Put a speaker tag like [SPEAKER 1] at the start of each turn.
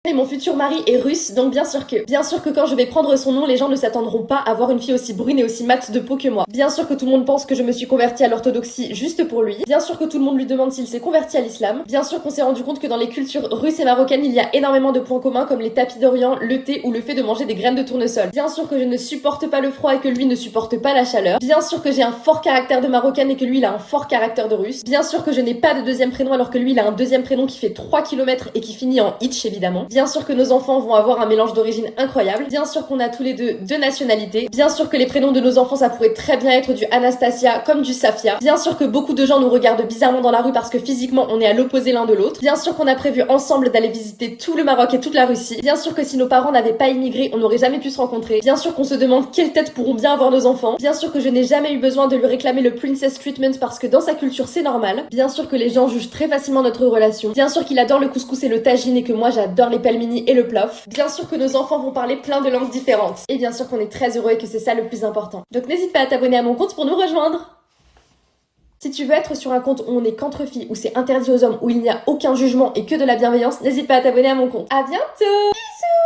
[SPEAKER 1] Et mon futur mari est russe, donc bien sûr que quand je vais prendre son nom, les gens ne s'attendront pas à voir une fille aussi brune et aussi mate de peau que moi. Bien sûr que tout le monde pense que je me suis convertie à l'orthodoxie juste pour lui. Bien sûr que tout le monde lui demande s'il s'est converti à l'islam. Bien sûr qu'on s'est rendu compte que dans les cultures russes et marocaines, il y a énormément de points communs comme les tapis d'Orient, le thé ou le fait de manger des graines de tournesol. Bien sûr que je ne supporte pas le froid et que lui ne supporte pas la chaleur. Bien sûr que j'ai un fort caractère de marocaine et que lui il a un fort caractère de russe. Bien sûr que je n'ai pas de deuxième prénom alors que lui il a un deuxième prénom qui fait 3 km et qui finit en itch évidemment. Bien sûr que nos enfants vont avoir un mélange d'origine incroyable. Bien sûr qu'on a tous les deux nationalités. Bien sûr que les prénoms de nos enfants ça pourrait très bien être du Anastasia comme du Safia. Bien sûr que beaucoup de gens nous regardent bizarrement dans la rue parce que physiquement on est à l'opposé l'un de l'autre. Bien sûr qu'on a prévu ensemble d'aller visiter tout le Maroc et toute la Russie. Bien sûr que si nos parents n'avaient pas immigré, on n'aurait jamais pu se rencontrer. Bien sûr qu'on se demande quelle tête pourront bien avoir nos enfants. Bien sûr que je n'ai jamais eu besoin de lui réclamer le princess treatment parce que dans sa culture c'est normal. Bien sûr que les gens jugent très facilement notre relation. Bien sûr qu'il adore le couscous et le tagine et que moi j'adore les pelmeni et le plof. Bien sûr que nos enfants vont parler plein de langues différentes. Et bien sûr qu'on est très heureux et que c'est ça le plus important. Donc n'hésite pas à t'abonner à mon compte pour nous rejoindre. Si tu veux être sur un compte où on est qu'entre filles, où c'est interdit aux hommes, où il n'y a aucun jugement et que de la bienveillance, n'hésite pas à t'abonner à mon compte. À bientôt!